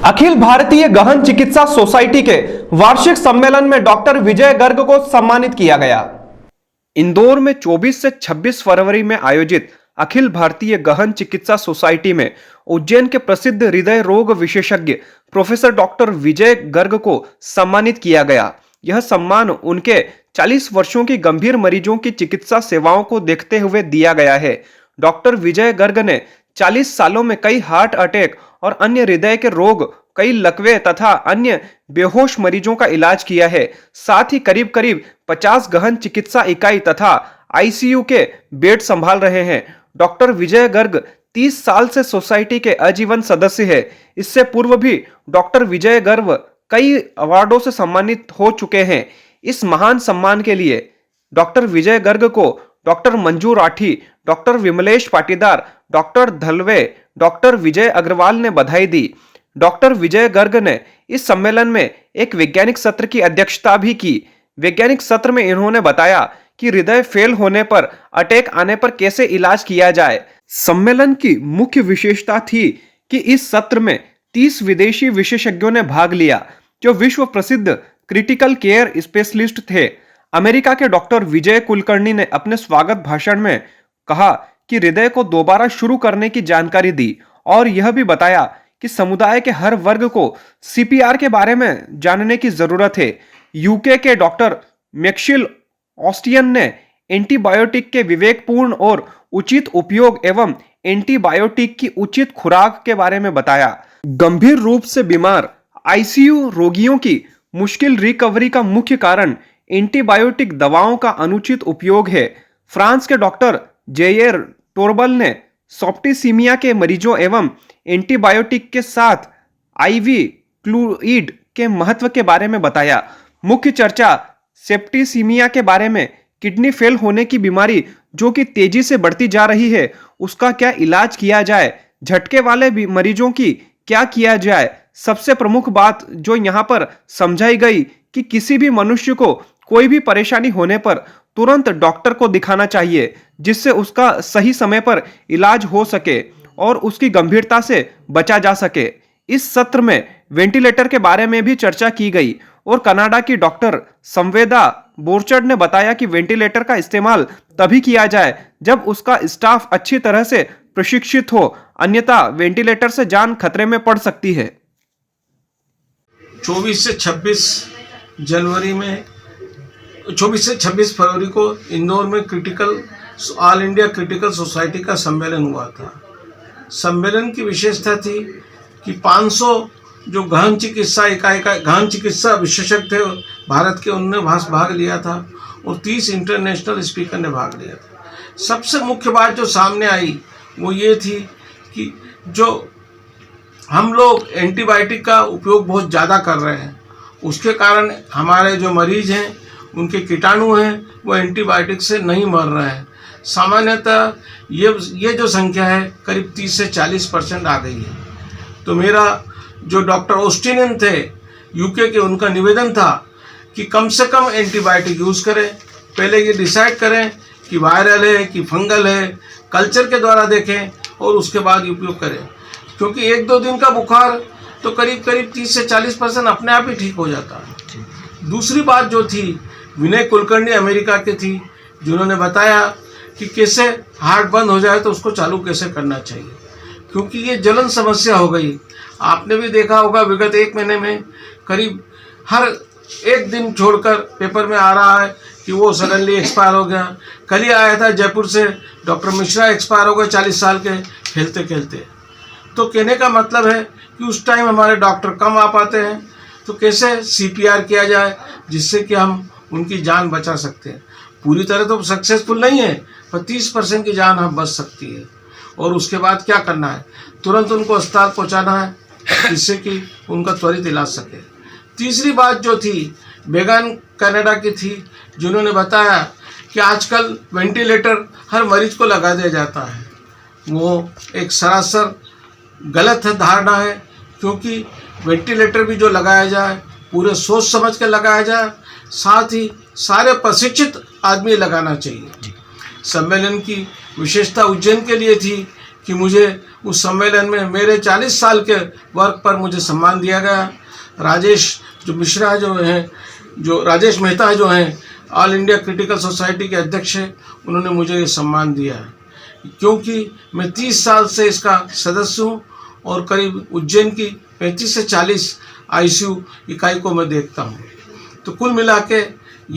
अखिल भारतीय गहन चिकित्सा सोसाइटी के वार्षिक सम्मेलन में डॉक्टर विजय गर्ग को सम्मानित किया गया। इंदौर में 24 से 26 फरवरी में आयोजित अखिल भारतीय गहन चिकित्सा सोसाइटी में उज्जैन के प्रसिद्ध हृदय रोग विशेषज्ञ प्रोफेसर डॉक्टर विजय गर्ग को सम्मानित किया गया। यह सम्मान उनके 40 वर्षों की गंभीर मरीजों की चिकित्सा सेवाओं को देखते हुए दिया गया है। डॉक्टर विजय गर्ग ने 40 सालों में कई हार्ट अटैक और अन्य हृदय के रोग, कई लकवे तथा अन्य बेहोश मरीजों का इलाज किया है। साथ ही करीब करीब 50 गहन चिकित्सा इकाई तथा आईसीयू के बेड संभाल रहे हैं। डॉक्टर विजय गर्ग 30 साल से सोसाइटी के आजीवन सदस्य है। इससे पूर्व भी डॉक्टर विजय गर्ग कई अवार्डों से सम्मानित हो चुके हैं। इस महान सम्मान के लिए डॉक्टर विजय गर्ग को doctor Manju Rathi, doctor Vimlesh Patidar, doctor Dhalwe, doctor Vijay Agarwal ने बधाई दी। डॉक्टर विजय गर्ग ने इस सम्मेलन में एक वैज्ञानिक सत्र की अध्यक्षता भी की। वैज्ञानिक सत्र में इन्होंने बताया कि हृदय फेल होने पर, अटैक आने पर कैसे इलाज किया जाए। सम्मेलन की मुख्य विशेषता थी कि इस सत्र में 30 विदेशी विशेषज्ञों ने भाग लिया जो विश्व प्रसिद्ध क्रिटिकल केयर स्पेशलिस्ट थे। अमेरिका के डॉक्टर विजय कुलकर्णी ने अपने स्वागत भाषण में कहा कि हृदय को दोबारा शुरू करने की जानकारी दी और यह भी बताया कि समुदाय के हर वर्ग को सीपीआर के बारे में जानने की जरूरत है। यूके के डॉक्टर मैक्सिल ऑस्टियन ने एंटीबायोटिक के विवेकपूर्ण और उचित उपयोग एवं एंटीबायोटिक की उचित खुराक के बारे में बताया। गंभीर रूप से बीमार आईसीयू रोगियों की मुश्किल रिकवरी का मुख्य कारण एंटीबायोटिक दवाओं का अनुचित उपयोग है। फ्रांस के डॉक्टर जेयर टोरबल ने सॉप्टिसीमिया के मरीजों एवं एंटीबायोटिक के साथ आईवी फ्लूइड के महत्व के बारे में बताया। मुख्य चर्चा सेप्टिसीमिया के बारे में, किडनी फेल होने की बीमारी जो कि तेजी से बढ़ती जा रही है, उसका क्या इलाज किया जाए, झटके वाले मरीजों की क्या किया जाए। सबसे प्रमुख बात जो यहाँ पर समझाई गई कि किसी भी मनुष्य को कोई भी परेशानी होने पर तुरंत डॉक्टर को दिखाना चाहिए, जिससे उसका सही समय पर इलाज हो सके और उसकी गंभीरता से बचा जा सके। इस सत्र में वेंटिलेटर के बारे में भी चर्चा की गई और कनाडा की डॉक्टर संवेदा बोरचर्ड ने बताया कि वेंटिलेटर का इस्तेमाल तभी किया जाए जब उसका स्टाफ अच्छी तरह से प्रशिक्षित हो, अन्यथा वेंटिलेटर से जान खतरे में पड़ सकती है। 24 से 26 फरवरी को इंदौर में ऑल इंडिया क्रिटिकल सोसाइटी का सम्मेलन हुआ था। सम्मेलन की विशेषता थी कि 500 जो गहन चिकित्सा विशेषज्ञ थे भारत के, उनने भाग लिया था और 30 इंटरनेशनल स्पीकर ने भाग लिया था। सबसे मुख्य बात जो सामने आई वो ये थी कि जो हम लोग एंटीबायोटिक का उपयोग बहुत ज़्यादा कर रहे हैं, उसके कारण हमारे जो मरीज हैं, उनके कीटाणु हैं, वो एंटीबायोटिक से नहीं मर रहे हैं। सामान्यतः ये जो संख्या है करीब 30 से 40% आ गई है। तो मेरा जो डॉक्टर ऑस्टिन थे यूके के, उनका निवेदन था कि कम से कम एंटीबायोटिक यूज़ करें। पहले ये डिसाइड करें कि वायरल है कि फंगल है, कल्चर के द्वारा देखें और उसके बाद उपयोग करें, क्योंकि 1-2 दिन का बुखार तो करीब 30 से 40% अपने आप ही ठीक हो जाता है। दूसरी बात जो थी, विनय कुलकर्णी अमेरिका के थी, जिन्होंने बताया कि कैसे हार्ट बंद हो जाए तो उसको चालू कैसे करना चाहिए, क्योंकि ये जलन समस्या हो गई। आपने भी देखा होगा विगत 1 महीने में करीब हर एक दिन छोड़कर पेपर में आ रहा है कि वो सडनली एक्सपायर हो गया। कल ही आया था जयपुर से, डॉक्टर मिश्रा एक्सपायर हो गए 40 साल के खेलते खेलते। तो कहने का मतलब है कि उस टाइम हमारे डॉक्टर कम आ पाते हैं, तो कैसे सीपीआर किया जाए जिससे कि हम उनकी जान बचा सकते हैं। पूरी तरह तो सक्सेसफुल नहीं है, पर 30% की जान हम बच सकती है। और उसके बाद क्या करना है, तुरंत उनको अस्पताल पहुंचाना है जिससे कि उनका त्वरित इलाज सके। तीसरी बात जो थी बेगन कनाडा की थी, जिन्होंने बताया कि आजकल वेंटिलेटर हर मरीज को लगा दिया जाता है। वो एक सरासर गलत धारणा है, क्योंकि वेंटिलेटर भी जो लगाया जाए पूरे सोच समझ के लगाया जाए, साथ ही सारे प्रशिक्षित आदमी लगाना चाहिए। सम्मेलन की विशेषता उज्जैन के लिए थी कि मुझे उस सम्मेलन में मेरे 40 साल के वर्क पर मुझे सम्मान दिया गया। राजेश मेहता जो हैं ऑल इंडिया क्रिटिकल सोसाइटी के अध्यक्ष हैं, उन्होंने मुझे ये सम्मान दिया है क्योंकि मैं 30 साल से इसका सदस्य हूँ और करीब उज्जैन की 35 से 40 ICU इकाई को मैं देखता हूँ। तो कुल मिला के